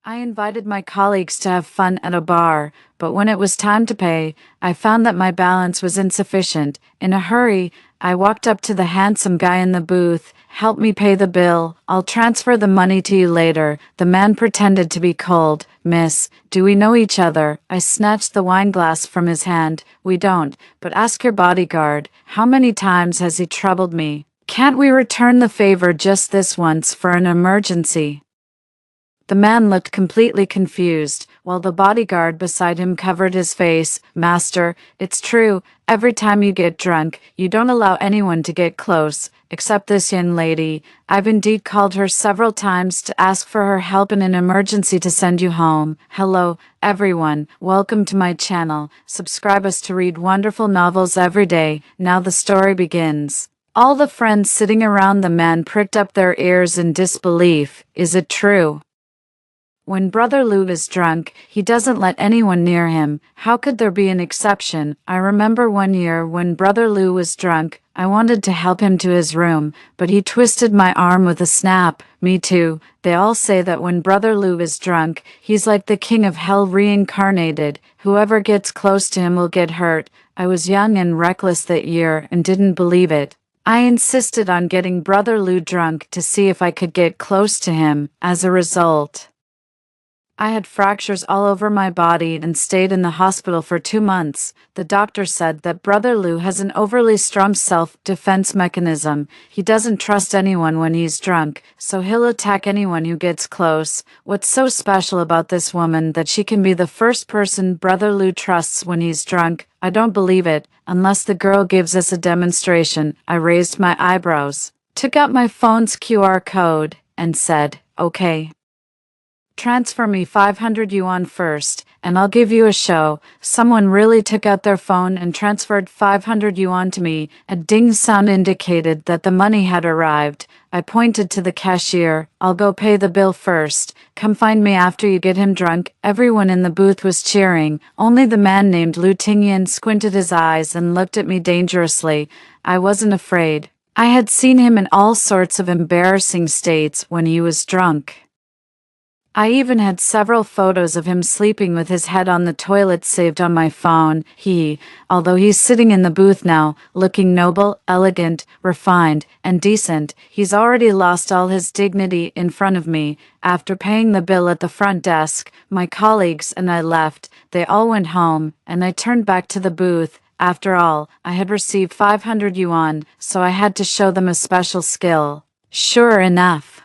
I invited my colleagues to have fun at a bar, but when it was time to pay, I found that my balance was insufficient. In a hurry, I walked up to the handsome guy in the booth. "Help me pay the bill. I'll transfer the money to you later." The man pretended to be cold. "Miss, do we know each other?" I snatched the wine glass from his hand. "We don't, but ask your bodyguard. How many times has he troubled me? Can't we return the favor just this once for an emergency?" The man looked completely confused, while the bodyguard beside him covered his face. "Master, it's true. Every time you get drunk, you don't allow anyone to get close, except this young lady. I've indeed called her several times to ask for her help in an emergency to send you home." Hello, everyone. Welcome to my channel. Subscribe us to read wonderful novels every day. Now the story begins. All the friends sitting around the man pricked up their ears in disbelief. Is it true? When Brother Lou is drunk, he doesn't let anyone near him. How could there be an exception? I remember one year when Brother Lou was drunk, I wanted to help him to his room, but he twisted my arm with a snap. Me too. They all say that when Brother Lou is drunk, he's like the king of hell reincarnated. Whoever gets close to him will get hurt. I was young and reckless that year and didn't believe it. I insisted on getting Brother Lou drunk to see if I could get close to him. As a result, I had fractures all over my body and stayed in the hospital for 2 months. The doctor said that Brother Lou has an overly strong self-defense mechanism. He doesn't trust anyone when he's drunk, so he'll attack anyone who gets close. What's so special about this woman that she can be the first person Brother Lou trusts when he's drunk? I don't believe it, unless the girl gives us a demonstration. I raised my eyebrows, took out my phone's QR code, and said, "Okay. Transfer me 500 yuan first, and I'll give you a show." Someone really took out their phone and transferred 500 yuan to me. A ding sound indicated that the money had arrived. I pointed to the cashier. "I'll go pay the bill first. Come find me after you get him drunk." Everyone in the booth was cheering. Only the man named Lu Tingyan squinted his eyes and looked at me dangerously. I wasn't afraid. I had seen him in all sorts of embarrassing states when he was drunk. I even had several photos of him sleeping with his head on the toilet saved on my phone. Although he's sitting in the booth now, looking noble, elegant, refined, and decent, he's already lost all his dignity in front of me. After paying the bill at the front desk, my colleagues and I left. They all went home, and I turned back to the booth. After all, I had received 500 yuan, so I had to show them a special skill. Sure enough,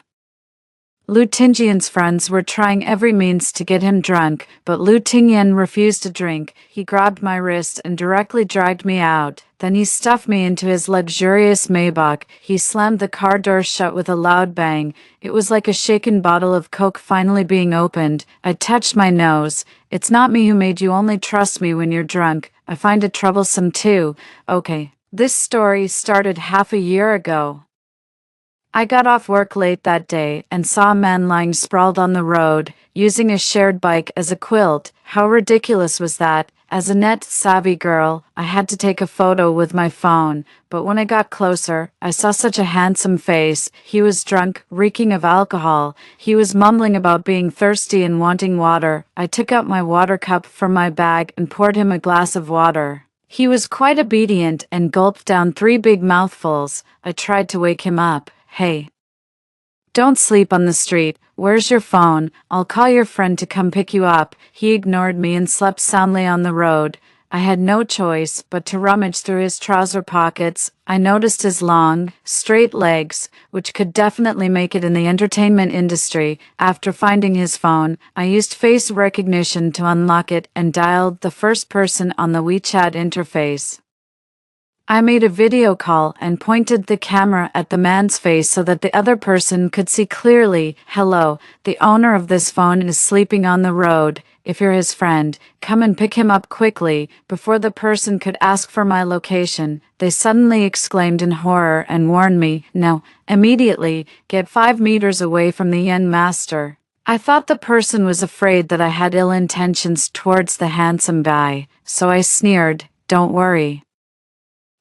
Lu Tingyan's friends were trying every means to get him drunk, but Lu Tingyan refused to drink. He grabbed my wrist and directly dragged me out. Then he stuffed me into his luxurious Maybach. He slammed the car door shut with a loud bang. It was like a shaken bottle of Coke finally being opened. I touched my nose. "It's not me who made you only trust me when you're drunk. I find it troublesome too." Okay, this story started half a year ago. I got off work late that day and saw a man lying sprawled on the road, using a shared bike as a quilt. How ridiculous was that? As a net-savvy girl, I had to take a photo with my phone, but when I got closer, I saw such a handsome face. He was drunk, reeking of alcohol. He was mumbling about being thirsty and wanting water. I took out my water cup from my bag and poured him a glass of water. He was quite obedient and gulped down 3 big mouthfuls. I tried to wake him up. "Hey, don't sleep on the street. Where's your phone? I'll call your friend to come pick you up." He ignored me and slept soundly on the road. I had no choice but to rummage through his trouser pockets. I noticed his long, straight legs, which could definitely make it in the entertainment industry. After finding his phone, I used face recognition to unlock it and dialed the first person on the WeChat interface. I made a video call and pointed the camera at the man's face so that the other person could see clearly. "Hello, the owner of this phone is sleeping on the road. If you're his friend, come and pick him up quickly." Before the person could ask for my location, they suddenly exclaimed in horror and warned me, "No, immediately, get 5 meters away from the young master." I thought the person was afraid that I had ill intentions towards the handsome guy, so I sneered, "Don't worry.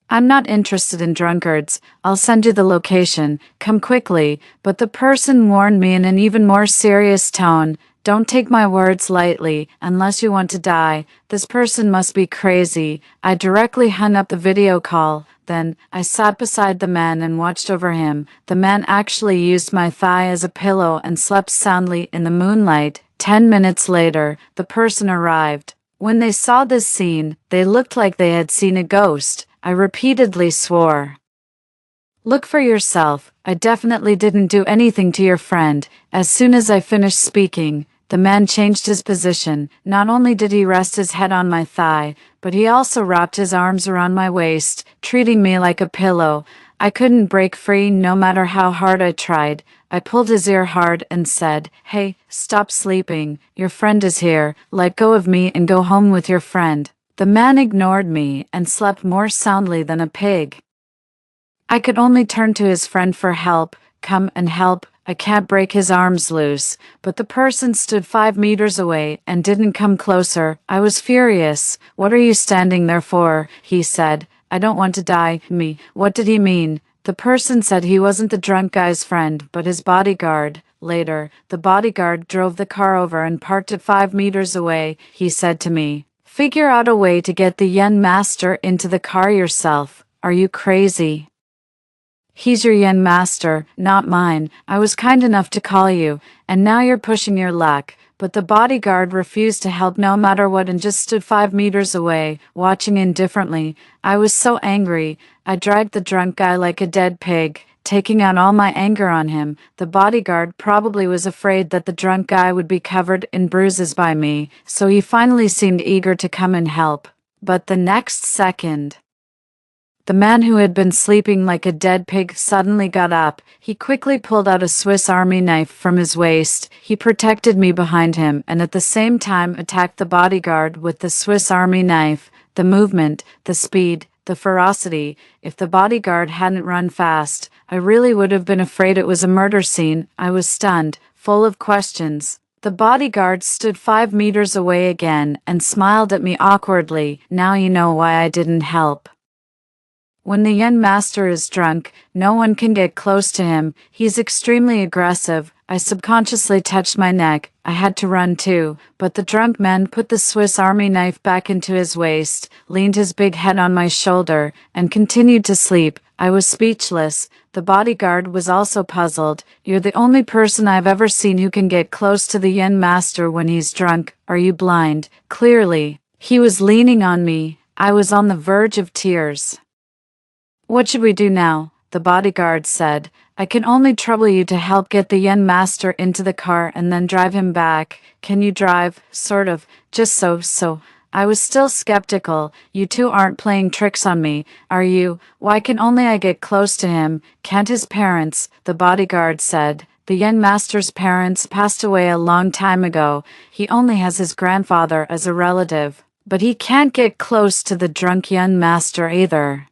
I'm not interested in drunkards. I'll send you the location. Come quickly." But the person warned me in an even more serious tone, Don't take my words lightly, unless you want to die. This person must be crazy. I directly hung up the video call. Then, I sat beside the man and watched over him. The man actually used my thigh as a pillow and slept soundly in the moonlight. 10 minutes later, the person arrived. When they saw this scene, they looked like they had seen a ghost. I repeatedly swore. Look for yourself. I definitely didn't do anything to your friend. As soon as I finished speaking, the man changed his position. Not only did he rest his head on my thigh, but he also wrapped his arms around my waist, treating me like a pillow. I couldn't break free no matter how hard I tried. I pulled his ear hard and said, "Hey, stop sleeping. Your friend is here. Let go of me and go home with your friend." The man ignored me and slept more soundly than a pig. I could only turn to his friend for help. Come and help. I can't break his arms loose. But the person stood 5 meters away and didn't come closer. I was furious. "What are you standing there for?" he said. "I don't want to die." Me. What did he mean? The person said he wasn't the drunk guy's friend, but his bodyguard. Later, the bodyguard drove the car over and parked it 5 meters away. He said to me, "Figure out a way to get the Yen master into the car yourself. Are you crazy? He's your Yen master, not mine. I was kind enough to call you, and now you're pushing your luck." But the bodyguard refused to help no matter what and just stood 5 meters away, watching indifferently. I was so angry. I dragged the drunk guy like a dead pig, taking out all my anger on him. The bodyguard probably was afraid that the drunk guy would be covered in bruises by me, so he finally seemed eager to come and help. But the next second, the man who had been sleeping like a dead pig suddenly got up. He quickly pulled out a Swiss Army knife from his waist. He protected me behind him and at the same time attacked the bodyguard with the Swiss Army knife. The movement, the speed, the ferocity. If the bodyguard hadn't run fast, I really would have been afraid it was a murder scene. I was stunned, full of questions. The bodyguard stood 5 meters away again and smiled at me awkwardly. "Now you know why I didn't help. When the Yen master is drunk, no one can get close to him. He's extremely aggressive." I subconsciously touched my neck. I had to run too, but the drunk man put the Swiss Army knife back into his waist, leaned his big head on my shoulder, and continued to sleep. I was speechless. The bodyguard was also puzzled. "You're the only person I've ever seen who can get close to the Yen master when he's drunk. Are you blind?" Clearly, he was leaning on me. I was on the verge of tears. "What should we do now?" the bodyguard said. "I can only trouble you to help get the Yen master into the car and then drive him back. Can you drive?" "Sort of. Just so." I was still skeptical. "You two aren't playing tricks on me, are you?" "Why can only I get close to him? Can't his parents?" the bodyguard said. "The Yen master's parents passed away a long time ago. He only has his grandfather as a relative. But he can't get close to the drunk Yen master either."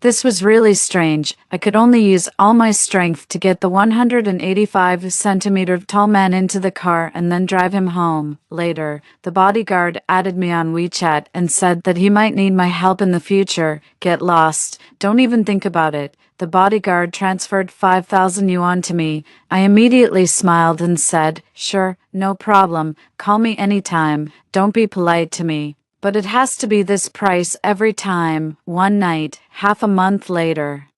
This was really strange. I could only use all my strength to get the 185-centimeter tall man into the car and then drive him home. Later, the bodyguard added me on WeChat and said that he might need my help in the future. Get lost. Don't even think about it. The bodyguard transferred 5,000 yuan to me. I immediately smiled and said, "Sure, no problem. Call me anytime. Don't be polite to me. But it has to be this price every time." One night, half a month later,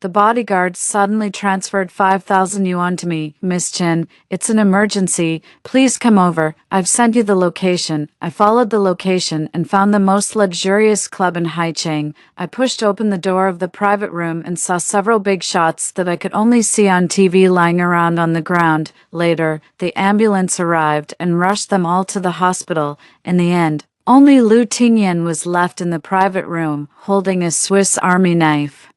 the bodyguard suddenly transferred 5,000 yuan to me. "Miss Chen, it's an emergency. Please come over. I've sent you the location." I followed the location and found the most luxurious club in Haicheng. I pushed open the door of the private room and saw several big shots that I could only see on TV lying around on the ground. Later, the ambulance arrived and rushed them all to the hospital. In the end, only Lu Tingyan was left in the private room, holding a Swiss Army knife.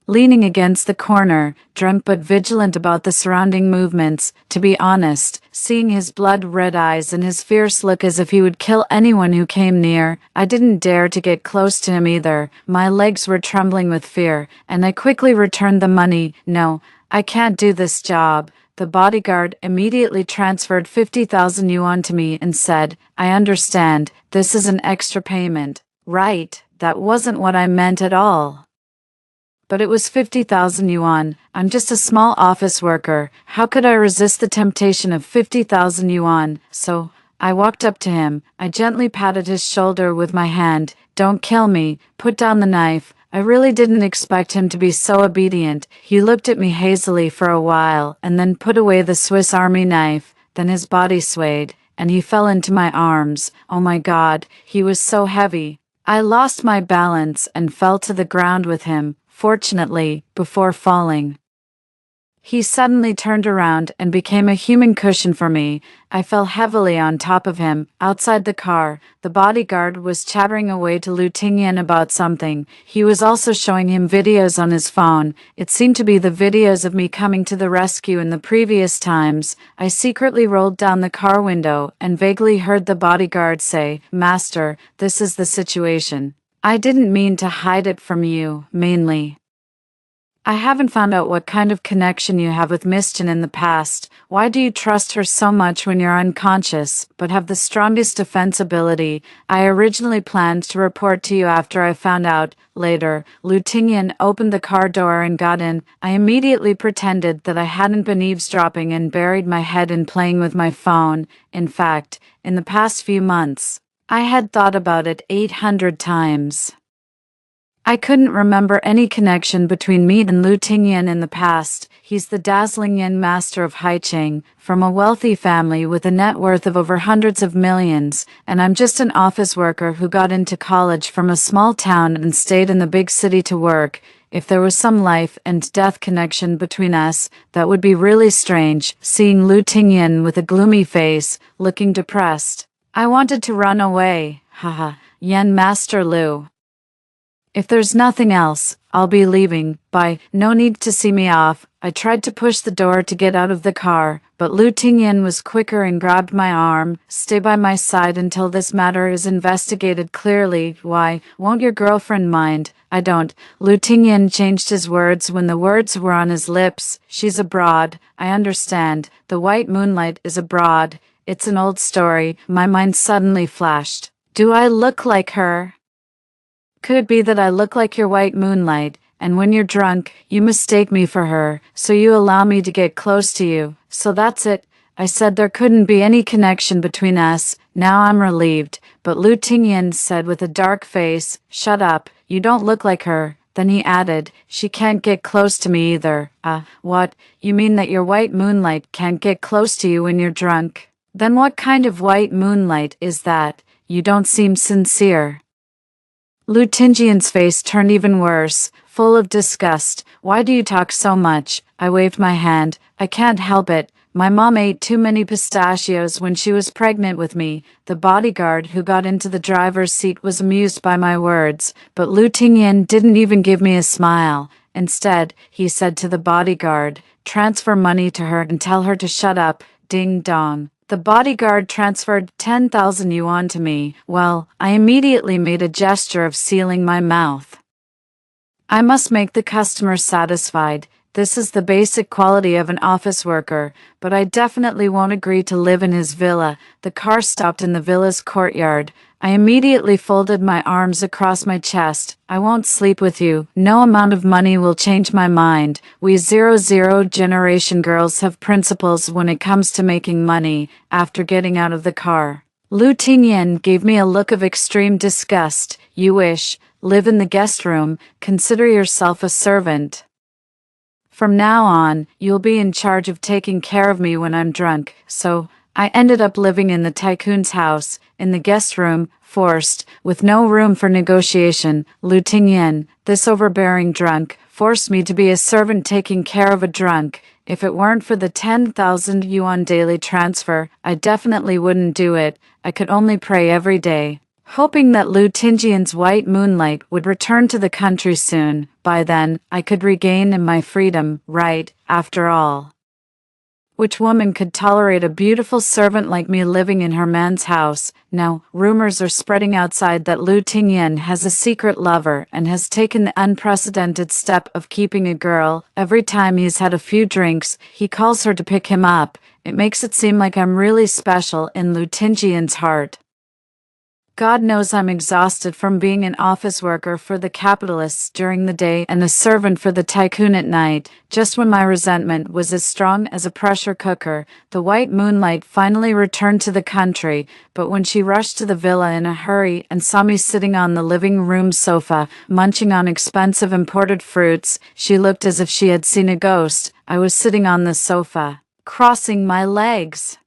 Leaning against the corner, drunk but vigilant about the surrounding movements. To be honest, seeing his blood-red eyes and his fierce look as if he would kill anyone who came near, I didn't dare to get close to him either. My legs were trembling with fear, and I quickly returned the money. "No, I can't do this job." The bodyguard immediately transferred 50,000 yuan to me and said, "I understand, this is an extra payment." Right, that wasn't what I meant at all. but it was 50,000 yuan. I'm just a small office worker. How could I resist the temptation of 50,000 yuan? So I walked up to him. I gently patted his shoulder with my hand. Don't kill me. Put down the knife. I really didn't expect him to be so obedient. He looked at me hazily for a while and then put away the Swiss Army knife. Then his body swayed and he fell into my arms. Oh my God, he was so heavy. I lost my balance and fell to the ground with him. Fortunately, before falling, he suddenly turned around and became a human cushion for me. I fell heavily on top of him. Outside the car, the bodyguard was chattering away to Lu Tingyan about something. He was also showing him videos on his phone. It seemed to be the videos of me coming to the rescue in the previous times. I secretly rolled down the car window and vaguely heard the bodyguard say, "Master, this is the situation. I didn't mean to hide it from you, mainly. I haven't found out what kind of connection you have with Miss Chen in the past. Why do you trust her so much when you're unconscious, but have the strongest defense ability? I originally planned to report to you after I found out. Later, Lu Tingyan opened the car door and got in. I immediately pretended that I hadn't been eavesdropping and buried my head in playing with my phone. In fact, in the past few months, I had thought about it 800 times. I couldn't remember any connection between me and Lu Tingyan in the past. He's the dazzling young master of Haicheng, from a wealthy family with a net worth of over hundreds of millions, and I'm just an office worker who got into college from a small town and stayed in the big city to work. If there was some life and death connection between us, that would be really strange, seeing Lu Tingyan with a gloomy face, looking depressed. I wanted to run away. Haha, Yen Master Lu. If there's nothing else, I'll be leaving. Bye. No need to see me off. I tried to push the door to get out of the car, but Lu Tingyan was quicker and grabbed my arm. Stay by my side until this matter is investigated clearly. Why, won't your girlfriend mind? I don't. Lu Tingyan changed his words when the words were on his lips. She's abroad. I understand. The white moonlight is abroad. It's an old story. My mind suddenly flashed. Do I look like her? Could it be that I look like your white moonlight, and when you're drunk, you mistake me for her, so you allow me to get close to you? So that's it. I said there couldn't be any connection between us. Now I'm relieved. But Lu Tingyan said with a dark face, "Shut up, you don't look like her." Then he added, "She can't get close to me either." What? You mean that your white moonlight can't get close to you when you're drunk? Then what kind of white moonlight is that? You don't seem sincere. Lu Tingyan's face turned even worse, full of disgust. Why do you talk so much? I waved my hand. I can't help it. My mom ate too many pistachios when she was pregnant with me. The bodyguard who got into the driver's seat was amused by my words, but Lu Tingyan didn't even give me a smile. Instead, he said to the bodyguard, "Transfer money to her and tell her to shut up." Ding dong. The bodyguard transferred 10,000 yuan to me. Well, I immediately made a gesture of sealing my mouth. I must make the customer satisfied. This is the basic quality of an office worker, but I definitely won't agree to live in his villa. The car stopped in the villa's courtyard. I immediately folded my arms across my chest. I won't sleep with you. No amount of money will change my mind. We 00 generation girls have principles when it comes to making money. After getting out of the car, Lu Tingyan gave me a look of extreme disgust. You wish, live in the guest room, consider yourself a servant. From now on, you'll be in charge of taking care of me when I'm drunk. So, I ended up living in the tycoon's house, in the guest room, forced, with no room for negotiation. Lu Tingyan, this overbearing drunk, forced me to be a servant taking care of a drunk. If it weren't for the 10,000 yuan daily transfer, I definitely wouldn't do it. I could only pray every day, hoping that Lu Tingyan's white moonlight would return to the country soon. By then, I could regain my freedom, right, after all. Which woman could tolerate a beautiful servant like me living in her man's house? Now, rumors are spreading outside that Lu Tingyan has a secret lover and has taken the unprecedented step of keeping a girl. Every time he's had a few drinks, he calls her to pick him up. It makes it seem like I'm really special in Lu Tingyan's heart. God knows I'm exhausted from being an office worker for the capitalists during the day and a servant for the tycoon at night. Just when my resentment was as strong as a pressure cooker, the white moonlight finally returned to the country, but when she rushed to the villa in a hurry and saw me sitting on the living room sofa, munching on expensive imported fruits, she looked as if she had seen a ghost. I was sitting on the sofa, crossing my legs,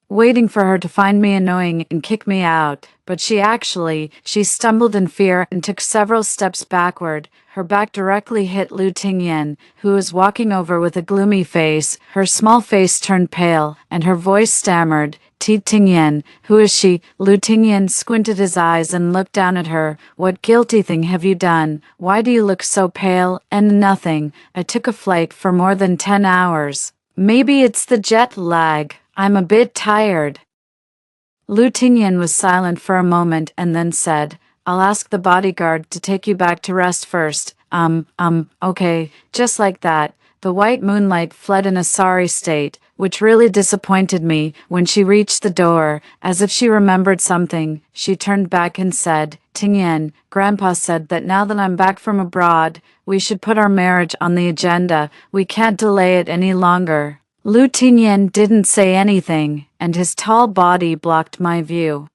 waiting for her to find me annoying and kick me out, but she stumbled in fear and took several steps backward. Her back directly hit Lu Tingyan, who was walking over with a gloomy face. Her small face turned pale, and her voice stammered, "Ti Tingyan, who is she?" Lu Tingyan squinted his eyes and looked down at her. "What guilty thing have you done? Why do you look so pale?" "And nothing. I took a flight for more than 10 hours. Maybe it's the jet lag. I'm a bit tired." Lu Tingyan was silent for a moment and then said, "I'll ask the bodyguard to take you back to rest first." Okay." Just like that, the white moonlight fled in a sorry state, which really disappointed me. When she reached the door, as if she remembered something, she turned back and said, "Tingyan, Grandpa said that now that I'm back from abroad, we should put our marriage on the agenda. We can't delay it any longer." Lu Tingyan didn't say anything, and his tall body blocked my view.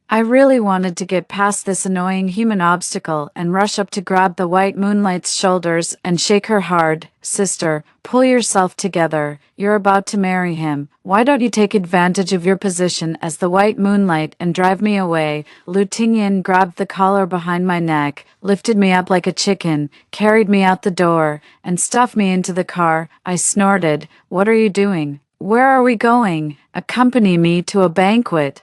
I really wanted to get past this annoying human obstacle and rush up to grab the white moonlight's shoulders and shake her hard. "Sister, pull yourself together. You're about to marry him. Why don't you take advantage of your position as the white moonlight and drive me away?" Lu Tingyan grabbed the collar behind my neck, lifted me up like a chicken, carried me out the door, and stuffed me into the car. I snorted, "What are you doing? Where are we going?" "Accompany me to a banquet.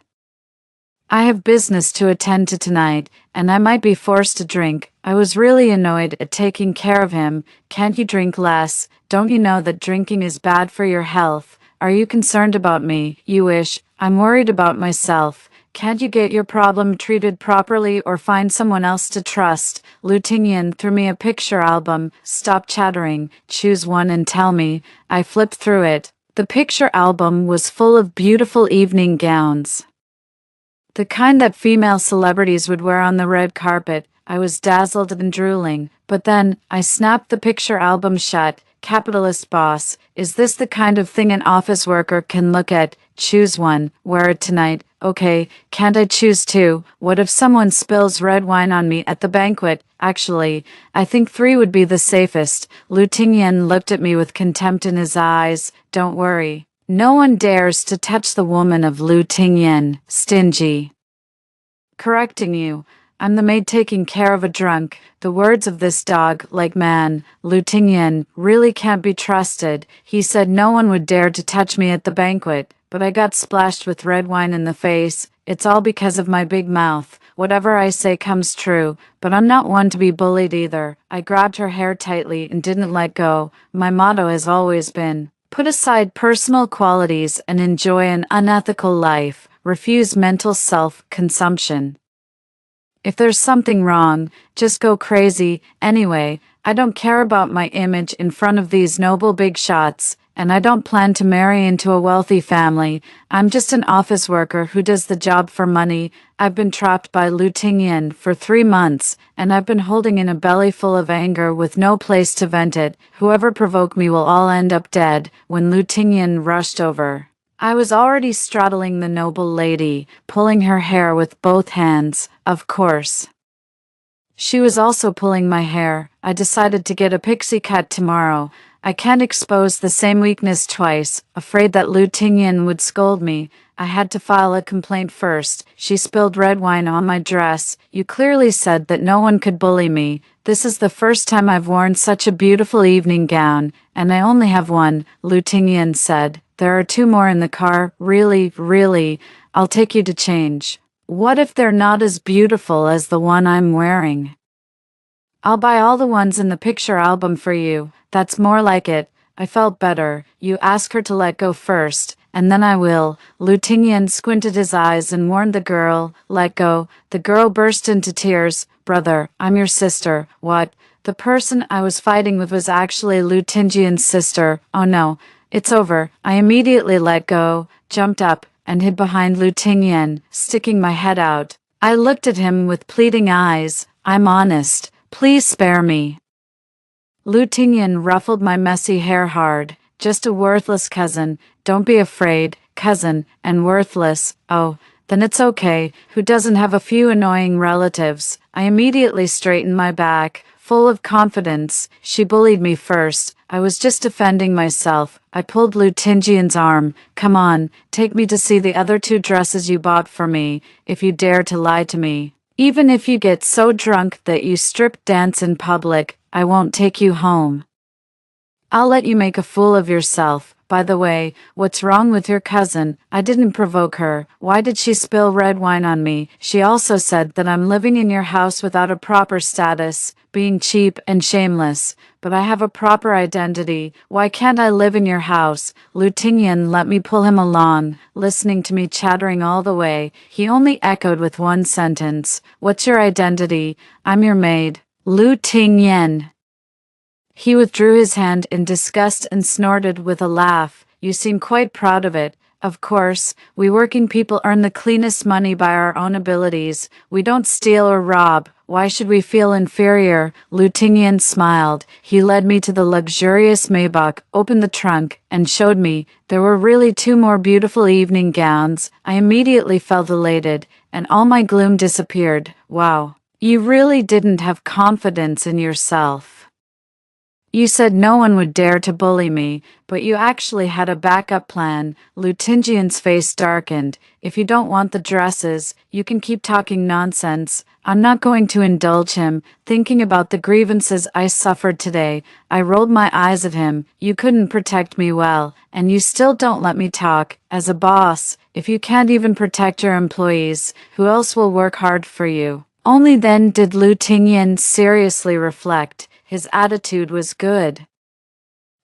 I have business to attend to tonight, and I might be forced to drink." I was really annoyed at taking care of him. "Can't you drink less? Don't you know that drinking is bad for your health? Are you concerned about me?" "You wish. I'm worried about myself. Can't you get your problem treated properly or find someone else to trust?" Lu Tingyan threw me a picture album. "Stop chattering. Choose one and tell me." I flipped through it. The picture album was full of beautiful evening gowns, the kind that female celebrities would wear on the red carpet. I was dazzled and drooling, but then I snapped the picture album shut. "Capitalist boss, is this the kind of thing an office worker can look at?" "Choose one. Wear it tonight." "Okay, can't I choose two? What if someone spills red wine on me at the banquet?" "Actually, I think 3 would be the safest." Lu Tingyan looked at me with contempt in his eyes. "Don't worry. No one dares to touch the woman of Lu Tingyan. Stingy." "Correcting you. I'm the maid taking care of a drunk." The words of this dog-like man, Lu Tingyan, really can't be trusted. He said no one would dare to touch me at the banquet, but I got splashed with red wine in the face. It's all because of my big mouth. Whatever I say comes true, but I'm not one to be bullied either. I grabbed her hair tightly and didn't let go. My motto has always been, put aside personal qualities and enjoy an unethical life. Refuse mental self-consumption. If there's something wrong, just go crazy. Anyway, I don't care about my image in front of these noble big shots, and I don't plan to marry into a wealthy family. I'm just an office worker who does the job for money. I've been trapped by Lu Tingyan for 3 months, and I've been holding in a belly full of anger with no place to vent it. Whoever provoked me will all end up dead. When Lu Tingyan rushed over, I was already straddling the noble lady, pulling her hair with both hands, of course. She was also pulling my hair. I decided to get a pixie cut tomorrow. I can't expose the same weakness twice, afraid that Lu Tingyan would scold me. I had to file a complaint first. "She spilled red wine on my dress. You clearly said that no one could bully me. This is the first time I've worn such a beautiful evening gown, and I only have one," Lu Tingyan said. "There are 2 more in the car. Really, I'll take you to change." "What if they're not as beautiful as the one I'm wearing?" "I'll buy all the ones in the picture album for you. That's more like it." I felt better. "You ask her to let go first, and then I will." Lu Tingyan squinted his eyes and warned the girl, "Let go." The girl burst into tears. "Brother, I'm your sister." "What?" The person I was fighting with was actually Lu Tingyan's sister. "Oh no, it's over." I immediately let go, jumped up, and hid behind Lu Tingyan, sticking my head out. I looked at him with pleading eyes. I'm honest. Please spare me. Lu Tingyan ruffled my messy hair hard. Just a worthless cousin. Don't be afraid, cousin, and worthless. Oh, then it's okay. Who doesn't have a few annoying relatives? I immediately straightened my back, full of confidence. She bullied me first. I was just defending myself. I pulled Lu Tingyan's arm. Come on, take me to see the other 2 dresses you bought for me, if you dare to lie to me. Even if you get so drunk that you strip dance in public, I won't take you home. I'll let you make a fool of yourself. By the way, what's wrong with your cousin? I didn't provoke her. Why did she spill red wine on me? She also said that I'm living in your house without a proper status, being cheap and shameless. But I have a proper identity. Why can't I live in your house? Lu Tingyan let me pull him along, listening to me chattering all the way. He only echoed with one sentence. What's your identity? I'm your maid. Lu Tingyan. He withdrew his hand in disgust and snorted with a laugh. You seem quite proud of it. Of course, we working people earn the cleanest money by our own abilities. We don't steal or rob. Why should we feel inferior? Lu Tingyan smiled. He led me to the luxurious Maybach, opened the trunk, and showed me there were really 2 more beautiful evening gowns. I immediately felt elated, and all my gloom disappeared. Wow, you really didn't have confidence in yourself. You said no one would dare to bully me, but you actually had a backup plan. Lu Tingyan's face darkened. If you don't want the dresses, you can keep talking nonsense. I'm not going to indulge him. Thinking about the grievances I suffered today, I rolled my eyes at him. You couldn't protect me well, and you still don't let me talk. As a boss, if you can't even protect your employees, who else will work hard for you? Only then did Lu Tingyan seriously reflect. His attitude was good,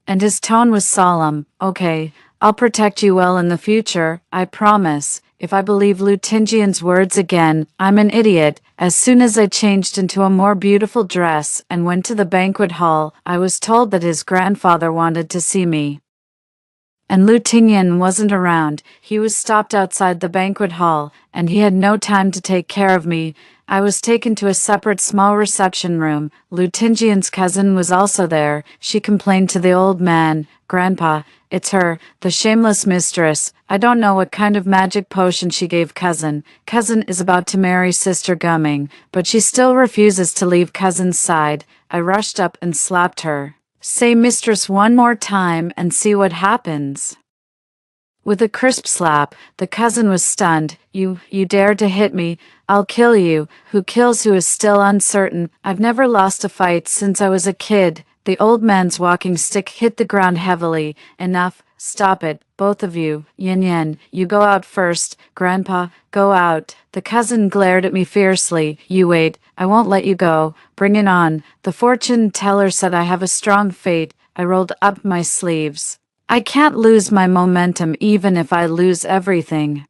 and his tone was solemn. Okay, I'll protect you well in the future, I promise. If I believe Lu Tingyan's words again, I'm an idiot. As soon as I changed into a more beautiful dress and went to the banquet hall, I was told that his grandfather wanted to see me. And Lu Tingyan wasn't around. He was stopped outside the banquet hall, and he had no time to take care of me. I was taken to a separate small reception room. Lu Tingyan's cousin was also there. She complained to the old man, Grandpa, it's her, the shameless mistress. I don't know what kind of magic potion she gave cousin. Cousin is about to marry Sister Gumming, but she still refuses to leave cousin's side. I rushed up and slapped her. Say mistress one more time and see what happens. With a crisp slap, the cousin was stunned. You dared to hit me. I'll kill you. Who kills who is still uncertain. I've never lost a fight since I was a kid. The old man's walking stick hit the ground heavily. Enough. Stop it, both of you. Yin Yin, you go out first. Grandpa, go out. The cousin glared at me fiercely. You wait. I won't let you go. Bring it on. The fortune teller said I have a strong fate. I rolled up my sleeves. I can't lose my momentum even if I lose everything.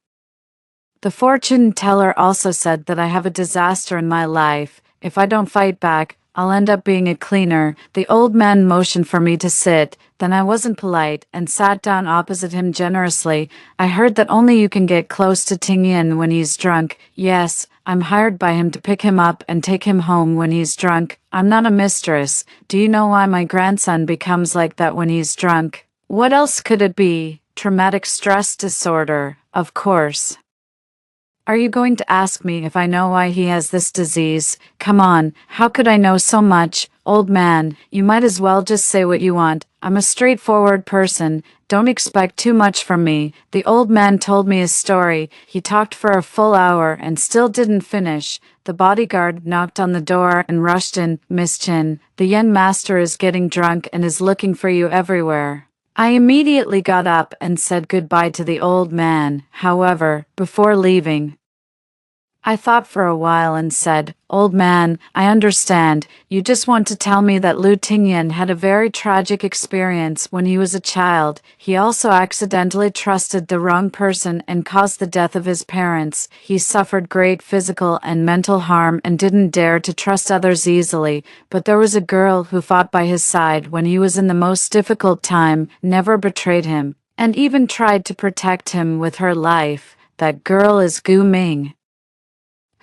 The fortune teller also said that I have a disaster in my life. If I don't fight back, I'll end up being a cleaner. The old man motioned for me to sit. Then I wasn't polite and sat down opposite him generously. I heard that only you can get close to Tingyan when he's drunk. Yes, I'm hired by him to pick him up and take him home when he's drunk. I'm not a mistress. Do you know why my grandson becomes like that when he's drunk? What else could it be? Traumatic stress disorder, of course. Are you going to ask me if I know why he has this disease? Come on, how could I know so much? Old man, you might as well just say what you want. I'm a straightforward person. Don't expect too much from me. The old man told me his story. He talked for a full hour and still didn't finish. The bodyguard knocked on the door and rushed in. Miss Chin, the yen master is getting drunk and is looking for you everywhere. I immediately got up and said goodbye to the old man. However, before leaving, I thought for a while and said, Old man, I understand. You just want to tell me that Lu Tingyan had a very tragic experience when he was a child. He also accidentally trusted the wrong person and caused the death of his parents. He suffered great physical and mental harm and didn't dare to trust others easily. But there was a girl who fought by his side when he was in the most difficult time, never betrayed him. and even tried to protect him with her life. That girl is Gu Ming,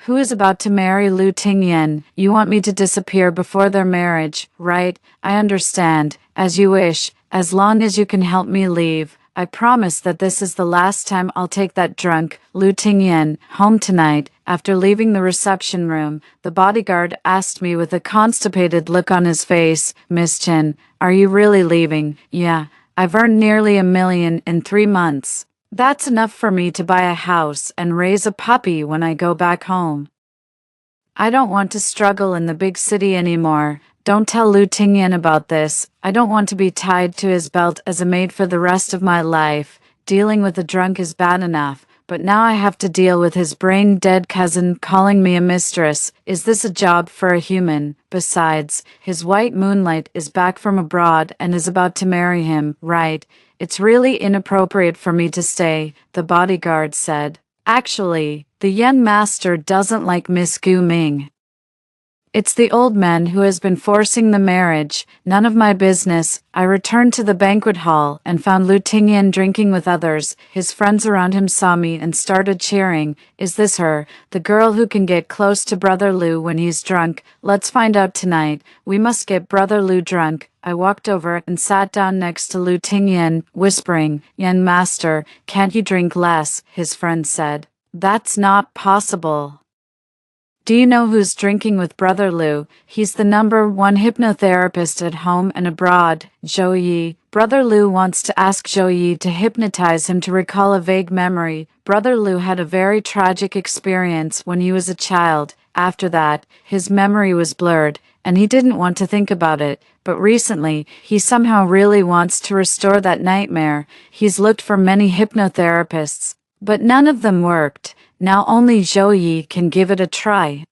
who is about to marry Lu Tingyan. You want me to disappear before their marriage, right? I understand. As you wish, as long as you can help me leave. I promise that this is the last time I'll take that drunk, Lu Tingyan, home tonight. After leaving the reception room, the bodyguard asked me with a constipated look on his face, Miss Chen, are you really leaving? Yeah, I've earned nearly $1 million in 3 months. That's enough for me to buy a house and raise a puppy when I go back home. I don't want to struggle in the big city anymore. Don't tell Lu Tingyan about this. I don't want to be tied to his belt as a maid for the rest of my life. Dealing with a drunk is bad enough, but now I have to deal with his brain-dead cousin calling me a mistress. Is this a job for a human? Besides, his white moonlight is back from abroad and is about to marry him, right? It's really inappropriate for me to stay, the bodyguard said. Actually, the young master doesn't like Miss Gu Ming. It's the old man who has been forcing the marriage. None of my business. I returned to the banquet hall and found Lu Tingyan drinking with others. His friends around him saw me and started cheering. Is this her, the girl who can get close to Brother Lu when he's drunk? Let's find out tonight. We must get Brother Lu drunk. I walked over and sat down next to Lu Tingyan, whispering, Young master, can't you drink less? His friend said. That's not possible. Do you know who's drinking with Brother Lu? He's the #1 hypnotherapist at home and abroad, Zhou Yi. Brother Lu wants to ask Zhou Yi to hypnotize him to recall a vague memory. Brother Lu had a very tragic experience when he was a child. After that, his memory was blurred, and he didn't want to think about it. But recently, he somehow really wants to restore that nightmare. He's looked for many hypnotherapists, but none of them worked. Now only Zhou Yi can give it a try.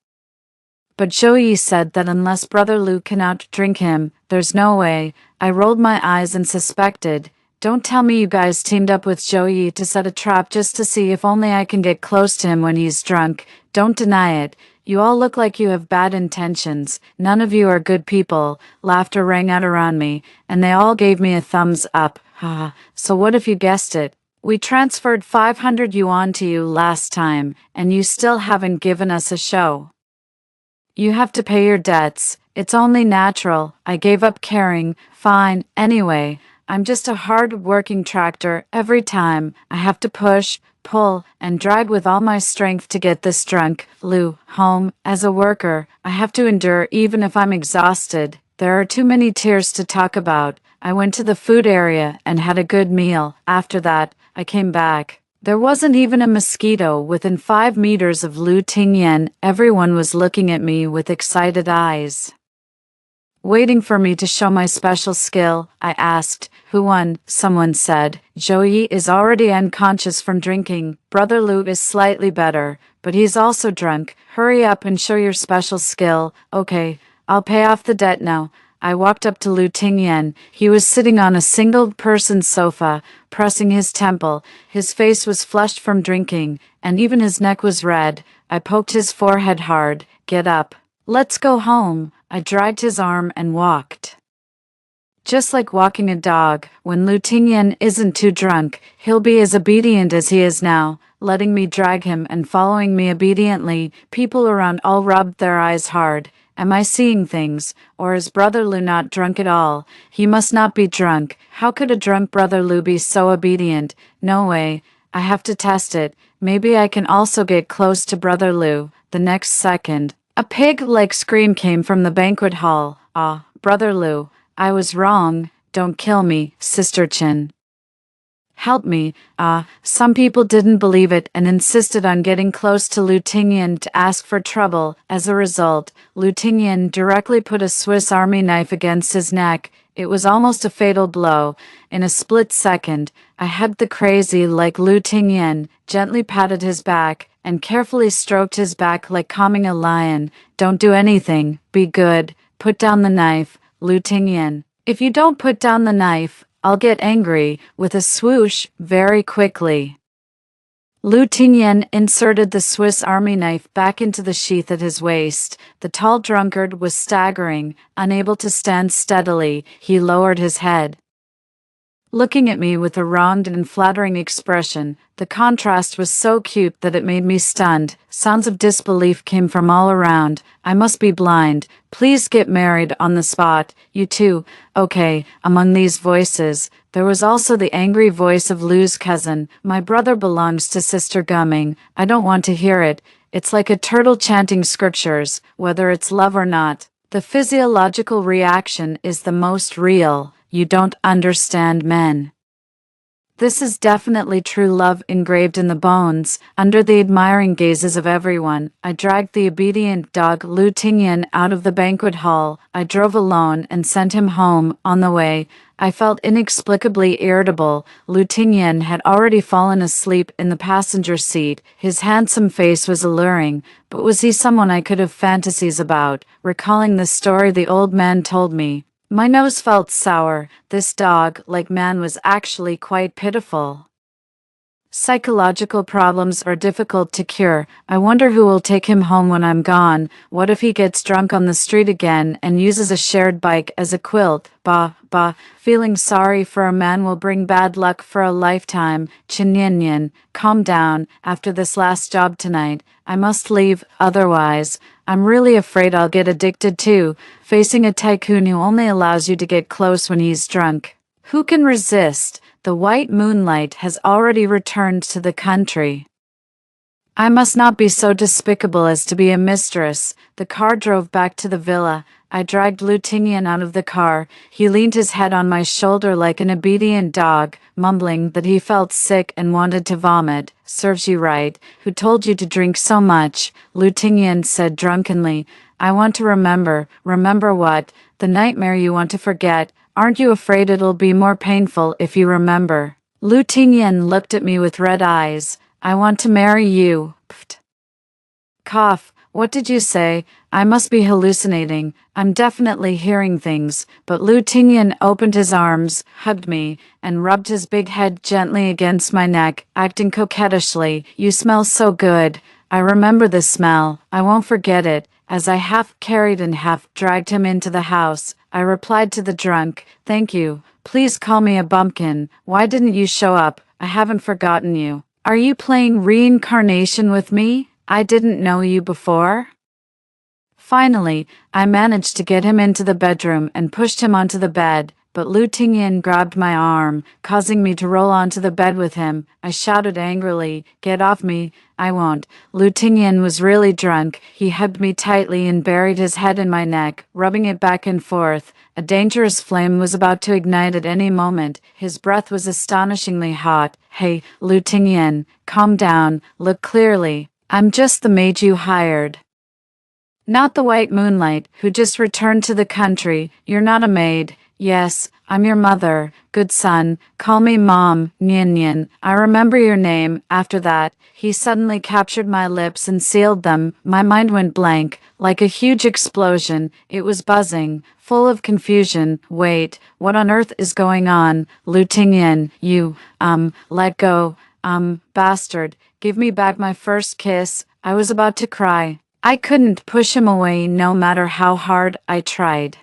But Zhou Yi said that unless Brother Lu can outdrink him, there's no way. I rolled my eyes and suspected. Don't tell me you guys teamed up with Zhou Yi to set a trap just to see if only I can get close to him when he's drunk. Don't deny it. You all look like you have bad intentions. None of you are good people. Laughter rang out around me, and they all gave me a thumbs up. Haha. So what if you guessed it? We transferred 500 yuan to you last time, and you still haven't given us a show. You have to pay your debts. It's only natural. I gave up caring. Fine. Anyway, I'm just a hard-working tractor. Every time, I have to push, pull, and drag with all my strength to get this drunk Lu home. As a worker, I have to endure even if I'm exhausted. There are too many tears to talk about. I went to the food area and had a good meal. After that, I came back. There wasn't even a mosquito within 5 meters of Lu Tingyan. Everyone was looking at me with excited eyes, waiting for me to show my special skill. I asked, who won? Someone said, Zhou Yi is already unconscious from drinking. Brother Lu is slightly better, but he's also drunk. Hurry up and show your special skill. Okay, I'll pay off the debt now. I walked up to Lu Tingyan. He was sitting on a single-person sofa, pressing his temple. His face was flushed from drinking, and even his neck was red. I poked his forehead hard. Get up. Let's go home. I dragged his arm and walked. Just like walking a dog, when Lu Tingyan isn't too drunk, he'll be as obedient as he is now, letting me drag him and following me obediently. People around all rubbed their eyes hard. Am I seeing things, or is Brother Lu not drunk at all? He must not be drunk. How could a drunk Brother Lu be so obedient? No way. I have to test it. Maybe I can also get close to Brother Lu. The next second, a pig-like scream came from the banquet hall. Ah, Brother Lu, I was wrong. Don't kill me, Sister Chen. Help me. Some people didn't believe it and insisted on getting close to Lu Tingyan to ask for trouble. As a result, Lu Tingyan directly put a Swiss Army knife against his neck. It was almost a fatal blow. In a split second, I hugged the crazy like Lu Tingyan, gently patted his back, and carefully stroked his back like calming a lion. Don't do anything. Be good. Put down the knife, Lu Tingyan. If you don't put down the knife, I'll get angry. With a swoosh, very quickly, Lu Tingyan inserted the Swiss Army knife back into the sheath at his waist. The tall drunkard was staggering, unable to stand steadily. He lowered his head. looking at me with a round and flattering expression. The contrast was so cute that it made me stunned. Sounds of disbelief came from all around. I must be blind. Please get married on the spot. You too. Okay. Among these voices, there was also the angry voice of Lou's cousin. My brother belongs to Sister Gumming. I don't want to hear it. It's like a turtle chanting scriptures, whether it's love or not. The physiological reaction is the most real. You don't understand men. This is definitely true love engraved in the bones. Under the admiring gazes of everyone, I dragged the obedient dog Lu Tingyan out of the banquet hall. I drove alone and sent him home. On the way, I felt inexplicably irritable. Lu Tingyan had already fallen asleep in the passenger seat. His handsome face was alluring, but was he someone I could have fantasies about? Recalling the story the old man told me, my nose felt sour. This dog-like man was actually quite pitiful. Psychological problems are difficult to cure. I wonder who will take him home when I'm gone. What if he gets drunk on the street again and uses a shared bike as a quilt? Bah. Feeling sorry for a man will bring bad luck for a lifetime. Chinyan, calm down. After this last job tonight, I must leave, otherwise, I'm really afraid I'll get addicted too, facing a tycoon who only allows you to get close when he's drunk. Who can resist? The white moonlight has already returned to the country. I must not be so despicable as to be a mistress. The car drove back to the villa. I dragged Lu Tingyan out of the car. He leaned his head on my shoulder like an obedient dog, mumbling that he felt sick and wanted to vomit. Serves you right. Who told you to drink so much? Lu Tingyan said drunkenly. I want to remember. Remember what? The nightmare you want to forget. Aren't you afraid it'll be more painful if you remember? Lu Tingyan looked at me with red eyes. I want to marry you. Pfft. Cough. What did you say? I must be hallucinating. I'm definitely hearing things. But Lu Tingyan opened his arms, hugged me, and rubbed his big head gently against my neck, acting coquettishly. You smell so good. I remember the smell. I won't forget it. As I half carried and half dragged him into the house, I replied to the drunk, thank you. Please call me a bumpkin. Why didn't you show up? I haven't forgotten you. Are you playing reincarnation with me? I didn't know you before. Finally, I managed to get him into the bedroom and pushed him onto the bed, but Lu Tingyan grabbed my arm, causing me to roll onto the bed with him. I shouted angrily, get off me. I won't. Lu Tingyan was really drunk. He hugged me tightly and buried his head in my neck, rubbing it back and forth. A dangerous flame was about to ignite at any moment. His breath was astonishingly hot. Hey, Lu Tingyan, calm down. Look clearly. I'm just the maid you hired. Not the white moonlight, who just returned to the country. You're not a maid. Yes, I'm your mother. Good son. Call me Mom, Nyan. I remember your name. After that, he suddenly captured my lips and sealed them. My mind went blank, like a huge explosion. It was buzzing, full of confusion. Wait, what on earth is going on? Lu Tingyan, you, let go. Bastard. Give me back my first kiss. I was about to cry. I couldn't push him away no matter how hard I tried.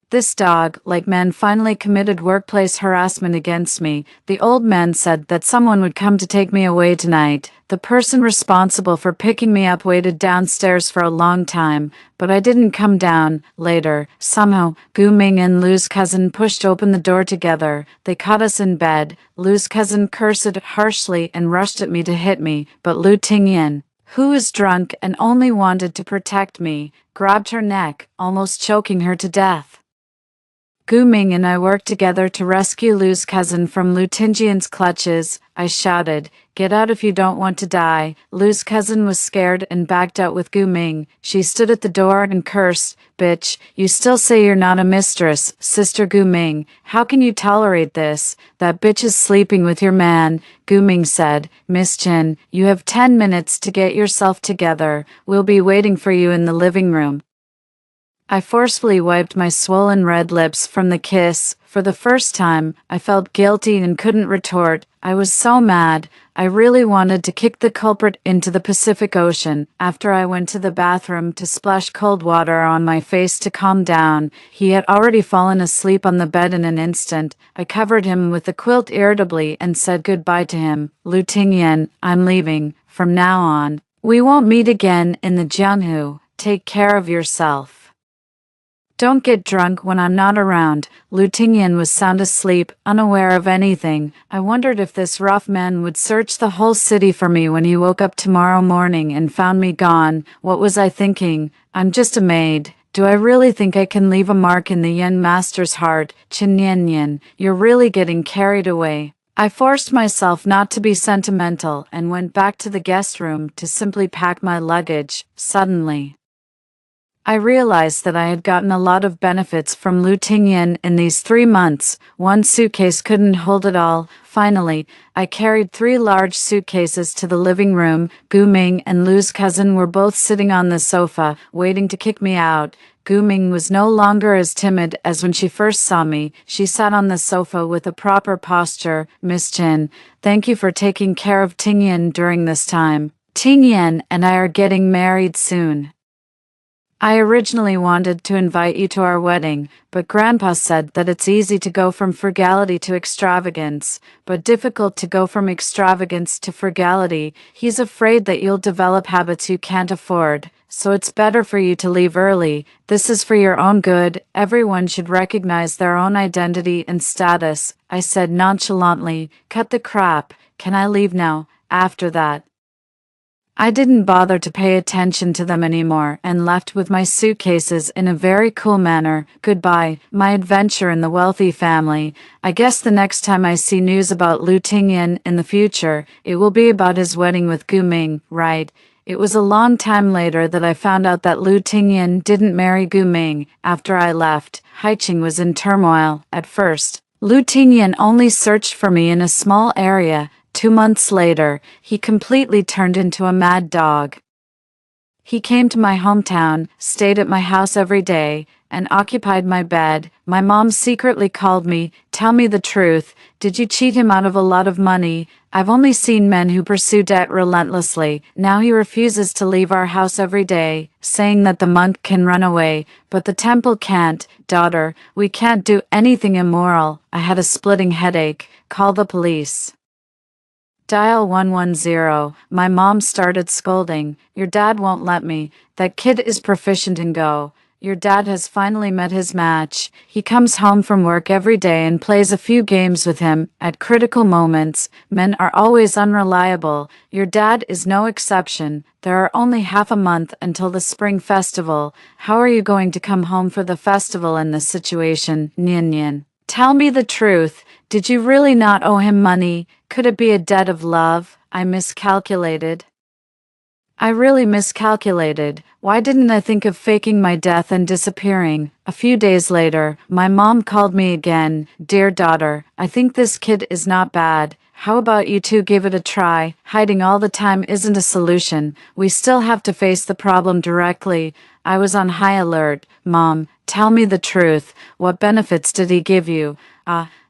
This dog-like man finally committed workplace harassment against me. The old man said that someone would come to take me away tonight. The person responsible for picking me up waited downstairs for a long time, but I didn't come down. Later, somehow, Gu Ming and Lu's cousin pushed open the door together. They caught us in bed. Lu's cousin cursed harshly and rushed at me to hit me, but Lu Tingyan, who was drunk and only wanted to protect me, grabbed her neck, almost choking her to death. Gu Ming and I worked together to rescue Lu's cousin from Lu Tingyan's clutches. I shouted, get out if you don't want to die. Lu's cousin was scared and backed out with Gu Ming. She stood at the door and cursed, bitch, you still say you're not a mistress, Sister Gu Ming. How can you tolerate this? That bitch is sleeping with your man. Gu Ming said, Miss Chin, you have 10 minutes to get yourself together. We'll be waiting for you in the living room. I forcefully wiped my swollen red lips from the kiss. For the first time, I felt guilty and couldn't retort. I was so mad. I really wanted to kick the culprit into the Pacific Ocean. After I went to the bathroom to splash cold water on my face to calm down, he had already fallen asleep on the bed in an instant. I covered him with the quilt irritably and said goodbye to him. Lu Tingyan, I'm leaving. From now on, we won't meet again in the Jianghu. Take care of yourself. Don't get drunk when I'm not around. Lu Tingyan was sound asleep, unaware of anything. I wondered if this rough man would search the whole city for me when he woke up tomorrow morning and found me gone. What was I thinking? I'm just a maid. Do I really think I can leave a mark in the young master's heart? Qin Yanyan, you're really getting carried away. I forced myself not to be sentimental and went back to the guest room to simply pack my luggage. Suddenly, I realized that I had gotten a lot of benefits from Lu Tingyan in these 3 months. One suitcase couldn't hold it all. Finally, I carried 3 large suitcases to the living room. Gu Ming and Lu's cousin were both sitting on the sofa, waiting to kick me out. Gu Ming was no longer as timid as when she first saw me. She sat on the sofa with a proper posture. Miss Qin, thank you for taking care of Tingyan during this time. Tingyan and I are getting married soon. I originally wanted to invite you to our wedding, but Grandpa said that it's easy to go from frugality to extravagance, but difficult to go from extravagance to frugality. He's afraid that you'll develop habits you can't afford, so it's better for you to leave early. This is for your own good. Everyone should recognize their own identity and status. I said nonchalantly, cut the crap. Can I leave now? After that, I didn't bother to pay attention to them anymore and left with my suitcases in a very cool manner. Goodbye, my adventure in the wealthy family. I guess the next time I see news about Lu Tingyan in the future, it will be about his wedding with Gu Ming, right? It was a long time later that I found out that Lu Tingyan didn't marry Gu Ming. After I left, Haiqing was in turmoil. At first, Lu Tingyan only searched for me in a small area. 2 months later, he completely turned into a mad dog. He came to my hometown, stayed at my house every day, and occupied my bed. My mom secretly called me. Tell me the truth. Did you cheat him out of a lot of money? I've only seen men who pursue debt relentlessly. Now he refuses to leave our house every day, saying that the monk can run away, but the temple can't. Daughter, we can't do anything immoral. I had a splitting headache. Call the police. Dial 110. My mom started scolding. Your dad won't let me. That kid is proficient in Go. Your dad has finally met his match. He comes home from work every day and plays a few games with him. At critical moments, men are always unreliable. Your dad is no exception. There are only half a month until the spring festival. How are you going to come home for the festival in this situation, Nian Nian? Tell me the truth. Did you really not owe him money? Could it be a debt of love? I miscalculated. I really miscalculated. Why didn't I think of faking my death and disappearing? A few days later, my mom called me again. Dear daughter, I think this kid is not bad. How about you two give it a try? Hiding all the time isn't a solution. We still have to face the problem directly. I was on high alert. Mom, tell me the truth. What benefits did he give you?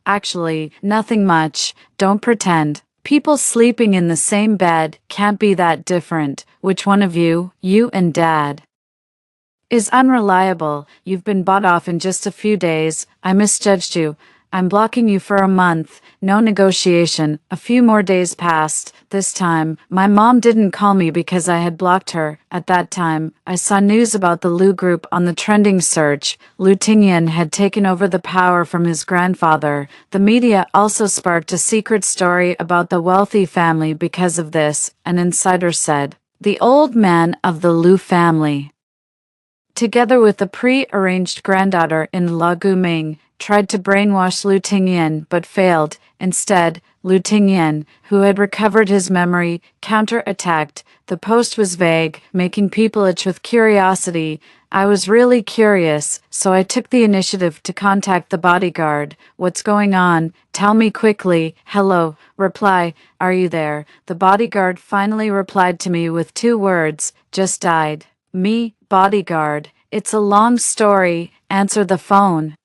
Actually, nothing much. Don't pretend. People sleeping in the same bed can't be that different. Which one of you and Dad, is unreliable? You've been bought off in just a few days. I misjudged you. I'm blocking you for a month. No negotiation. A few more days passed. This time, my mom didn't call me because I had blocked her. At that time, I saw news about the Lu group on the trending search. Lu Tingyan had taken over the power from his grandfather. The media also sparked a secret story about the wealthy family because of this, an insider said. The old man of the Lu family, together with the pre-arranged granddaughter-in-law Gu Ming, tried to brainwash Lu Tingyan but failed. Instead, Lu Tingyan, who had recovered his memory, counter-attacked. The post was vague, making people itch with curiosity. I was really curious, so I took the initiative to contact the bodyguard. What's going on? Tell me quickly. Hello. Reply. Are you there? The bodyguard finally replied to me with 2 words. Just died. Me, bodyguard. It's a long story. Answer the phone.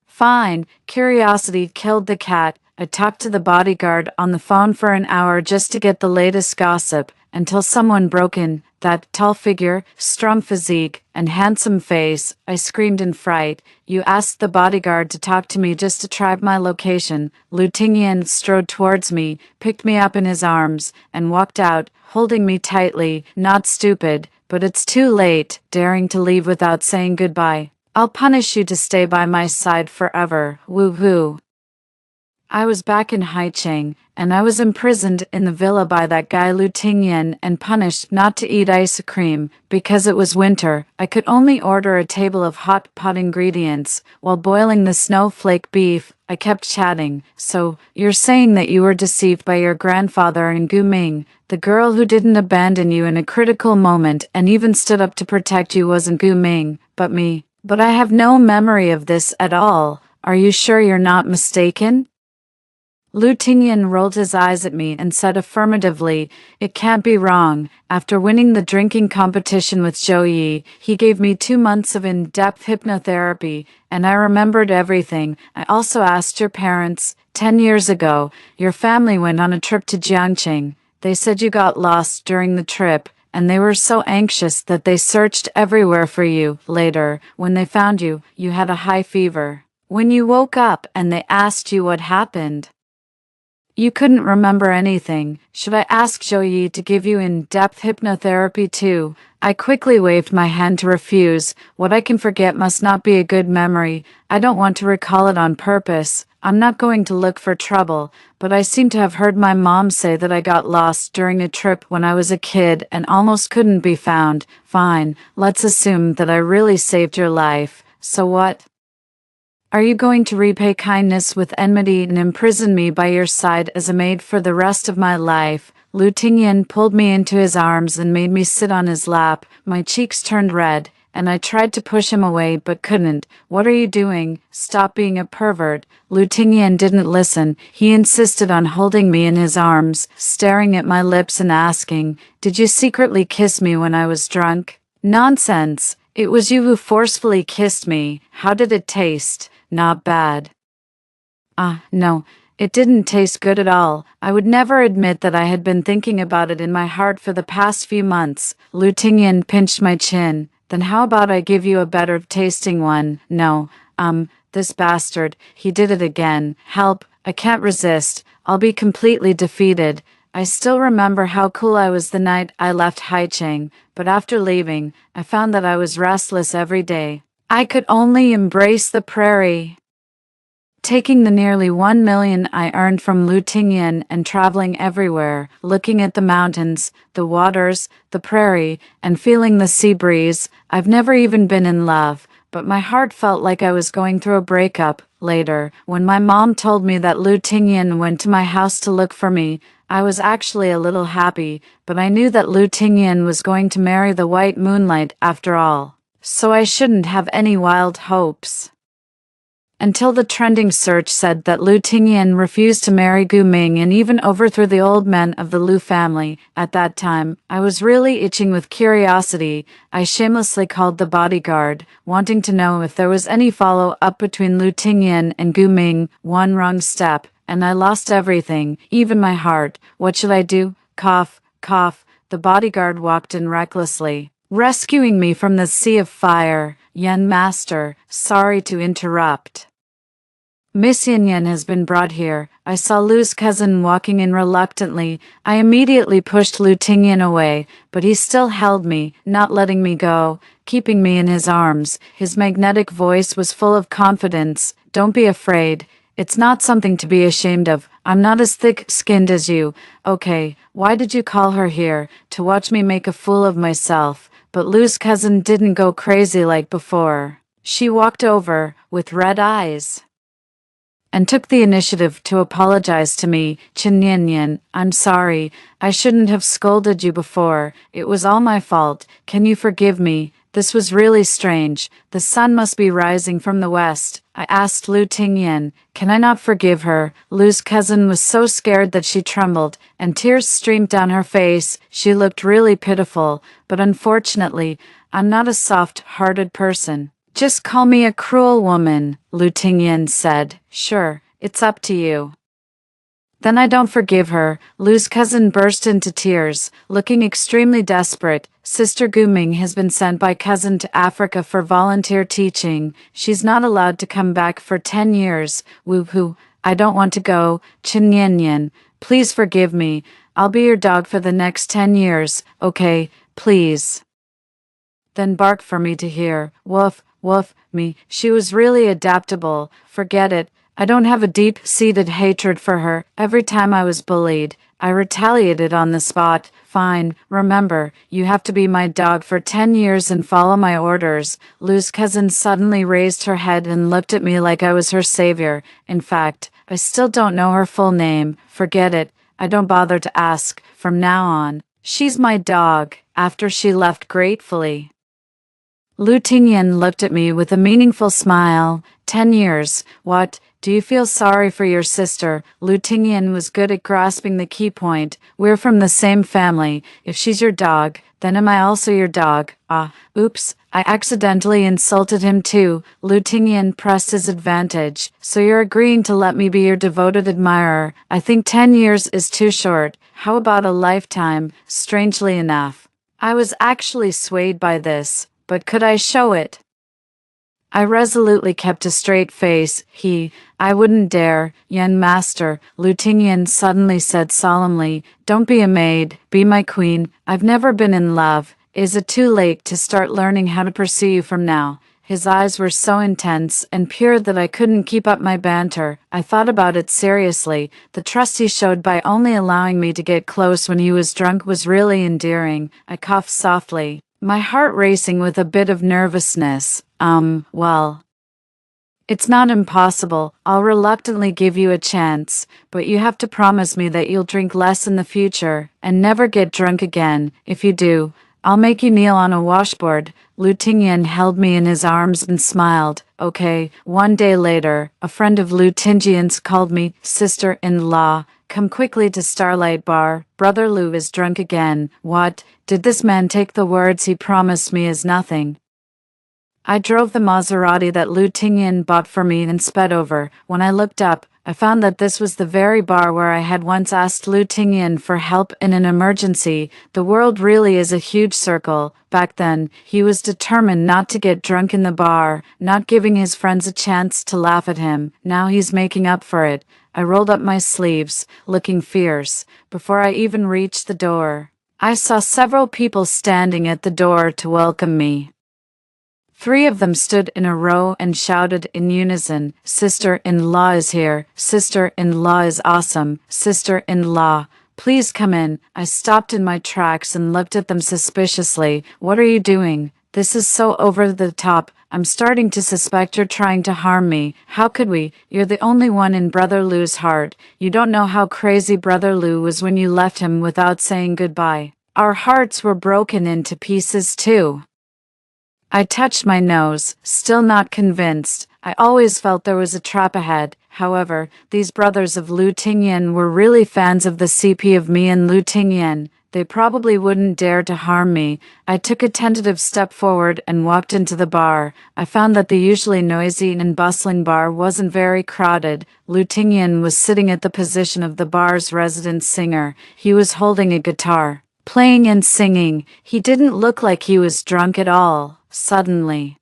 Fine. Curiosity killed the cat. I talked to the bodyguard on the phone for an hour just to get the latest gossip, until someone broke in. That tall figure, strong physique, and handsome face. I screamed in fright. You asked the bodyguard to talk to me just to track my location. Lu Tingyan strode towards me, picked me up in his arms, and walked out, holding me tightly. Not stupid, but it's too late, daring to leave without saying goodbye. I'll punish you to stay by my side forever. Woo-hoo. I was back in Haicheng, and I was imprisoned in the villa by that guy Lu Tingyan and punished not to eat ice cream because it was winter. I could only order a table of hot pot ingredients. While boiling the snowflake beef, I kept chatting. So, you're saying that you were deceived by your grandfather and Gu Ming. The girl who didn't abandon you in a critical moment and even stood up to protect you wasn't Gu Ming, but me. But I have no memory of this at all. Are you sure you're not mistaken? Lu Tingyan rolled his eyes at me and said affirmatively, "It can't be wrong." After winning the drinking competition with Zhou Yi, he gave me 2 months of in-depth hypnotherapy, and I remembered everything. I also asked your parents. 10 years ago, your family went on a trip to Jiangqing. They said you got lost during the trip, and they were so anxious that they searched everywhere for you. Later, when they found you, you had a high fever. When you woke up and they asked you what happened, you couldn't remember anything. Should I ask Zhou Yi to give you in-depth hypnotherapy too? I quickly waved my hand to refuse. What I can forget must not be a good memory. I don't want to recall it on purpose. I'm not going to look for trouble, but I seem to have heard my mom say that I got lost during a trip when I was a kid and almost couldn't be found. Fine, let's assume that I really saved your life. So what? Are you going to repay kindness with enmity and imprison me by your side as a maid for the rest of my life? Lu Tingyan pulled me into his arms and made me sit on his lap. My cheeks turned red, and I tried to push him away but couldn't. What are you doing? Stop being a pervert. Lu Tingyan didn't listen. He insisted on holding me in his arms, staring at my lips and asking, "Did you secretly kiss me when I was drunk?" Nonsense. It was you who forcefully kissed me. How did it taste? Not bad. No, it didn't taste good at all. I would never admit that I had been thinking about it in my heart for the past few months. Lu Tingyan pinched my chin. Then how about I give you a better tasting one? No, this bastard, he did it again. Help, I can't resist. I'll be completely defeated. I still remember how cool I was the night I left Haicheng, but after leaving, I found that I was restless every day. I could only embrace the prairie. Taking the nearly 1 million I earned from Lu Tingyan and traveling everywhere, looking at the mountains, the waters, the prairie, and feeling the sea breeze, I've never even been in love, but my heart felt like I was going through a breakup. Later, when my mom told me that Lu Tingyan went to my house to look for me, I was actually a little happy, but I knew that Lu Tingyan was going to marry the White Moonlight after all. So I shouldn't have any wild hopes. Until the trending search said that Lu Tingyan refused to marry Gu Ming and even overthrew the old men of the Lu family. At that time, I was really itching with curiosity. I shamelessly called the bodyguard, wanting to know if there was any follow-up between Lu Tingyan and Gu Ming. One wrong step, and I lost everything, even my heart. What should I do? Cough, cough. The bodyguard walked in recklessly, rescuing me from the sea of fire. Yen Master, sorry to interrupt. Miss Yin Yen has been brought here. I saw Lu's cousin walking in reluctantly. I immediately pushed Lu Tingyan away, but he still held me, not letting me go, keeping me in his arms. His magnetic voice was full of confidence. Don't be afraid. It's not something to be ashamed of. I'm not as thick-skinned as you. Okay, why did you call her here? To watch me make a fool of myself. But Lu's cousin didn't go crazy like before. She walked over, with red eyes, and took the initiative to apologize to me. Chen Yanyan, I'm sorry. I shouldn't have scolded you before. It was all my fault. Can you forgive me? This was really strange. The sun must be rising from the west. I asked Lu Tingyan, can I not forgive her? Lu's cousin was so scared that she trembled, and tears streamed down her face. She looked really pitiful, but unfortunately, I'm not a soft-hearted person. Just call me a cruel woman, Lu Tingyan said. Sure, it's up to you. Then I don't forgive her. Lu's cousin burst into tears, looking extremely desperate. Sister Guming has been sent by cousin to Africa for volunteer teaching. She's not allowed to come back for 10 years. Woo-hoo. I don't want to go. Chin Yen Yen. Please forgive me. I'll be your dog for the next 10 years. Okay, please. Then bark for me to hear. Woof, woof, me. She was really adaptable. Forget it. I don't have a deep-seated hatred for her. Every time I was bullied, I retaliated on the spot. Fine, remember, you have to be my dog for 10 years and follow my orders. Lu's cousin suddenly raised her head and looked at me like I was her savior. In fact, I still don't know her full name. Forget it. I don't bother to ask. From now on, she's my dog. After she left gratefully. Lu Tingyan looked at me with a meaningful smile. 10 years. What? Do you feel sorry for your sister? Lu Tingyan was good at grasping the key point. We're from the same family. If she's your dog, then am I also your dog? Oops. I accidentally insulted him too. Lu Tingyan pressed his advantage. So you're agreeing to let me be your devoted admirer. I think 10 years is too short. How about a lifetime? Strangely enough, I was actually swayed by this, but could I show it? I resolutely kept a straight face. I wouldn't dare. Yen master, Lu Tingyan suddenly said solemnly, don't be a maid, be my queen. I've never been in love. Is it too late to start learning how to pursue you from now? His eyes were so intense and pure that I couldn't keep up my banter. I thought about it seriously. The trust he showed by only allowing me to get close when he was drunk was really endearing. I coughed softly, my heart racing with a bit of nervousness. Well, it's not impossible. I'll reluctantly give you a chance, but you have to promise me that you'll drink less in the future and never get drunk again. If you do, I'll make you kneel on a washboard. Lu Tingyan held me in his arms and smiled. Okay. One day later, a friend of Lu Tingyan's called me sister-in-law. Come quickly to Starlight Bar. Brother Lu is drunk again. What? Did this man take the words he promised me as nothing? I drove the Maserati that Lu Tingyan bought for me and sped over. When I looked up, I found that this was the very bar where I had once asked Lu Tingyan for help in an emergency. The world really is a huge circle. Back then, he was determined not to get drunk in the bar, not giving his friends a chance to laugh at him. Now he's making up for it. I rolled up my sleeves, looking fierce. Before I even reached the door, I saw several people standing at the door to welcome me. 3 of them stood in a row and shouted in unison, Sister-in-law is here. Sister-in-law is awesome. Sister-in-law, please come in. I stopped in my tracks and looked at them suspiciously. What are you doing? This is so over the top. I'm starting to suspect you're trying to harm me. How could we? You're the only one in Brother Lu's heart. You don't know how crazy Brother Lu was when you left him without saying goodbye. Our hearts were broken into pieces too. I touched my nose, still not convinced. I always felt there was a trap ahead. However, these brothers of Lu Tingyan were really fans of the CP of me and Lu Tingyan. They probably wouldn't dare to harm me. I took a tentative step forward and walked into the bar. I found that the usually noisy and bustling bar wasn't very crowded. Lu Tingyan was sitting at the position of the bar's resident singer. He was holding a guitar, playing and singing. He didn't look like he was drunk at all. Suddenly,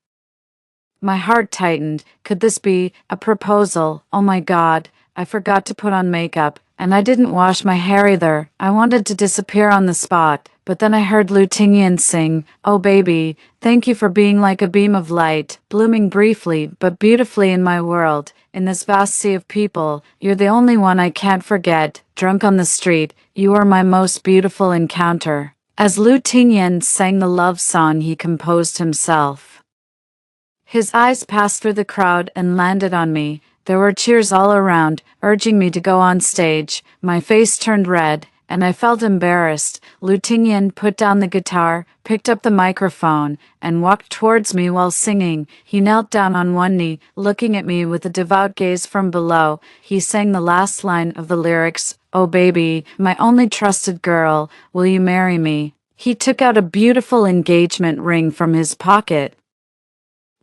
my heart tightened. Could this be a proposal? Oh my God, I forgot to put on makeup, and I didn't wash my hair either. I wanted to disappear on the spot, but then I heard Lu Tingyan sing, Oh baby, thank you for being like a beam of light, blooming briefly but beautifully in my world. In this vast sea of people, you're the only one I can't forget. Drunk on the street, you are my most beautiful encounter. As Lu Tingyan sang the love song he composed himself, his eyes passed through the crowd and landed on me. There were cheers all around, urging me to go on stage. My face turned red, and I felt embarrassed. Lu Tingyan put down the guitar, picked up the microphone, and walked towards me while singing. He knelt down on one knee, looking at me with a devout gaze from below. He sang the last line of the lyrics, Oh baby, my only trusted girl, will you marry me? He took out a beautiful engagement ring from his pocket,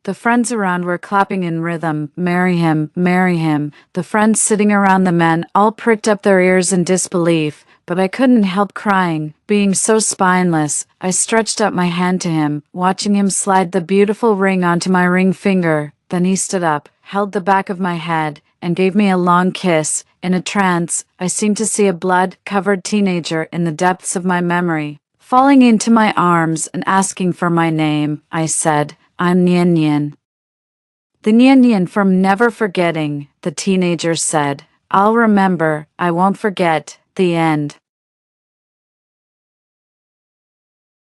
The friends around were clapping in rhythm, marry him, marry him. The friends sitting around the men all pricked up their ears in disbelief, but I couldn't help crying. Being so spineless, I stretched out my hand to him, watching him slide the beautiful ring onto my ring finger. Then he stood up, held the back of my head, and gave me a long kiss. In a trance, I seemed to see a blood-covered teenager in the depths of my memory, falling into my arms and asking for my name. I said, "I'm Nian Nian." "The Nian Nian from never forgetting," the teenager said. "I'll remember, I won't forget." The end.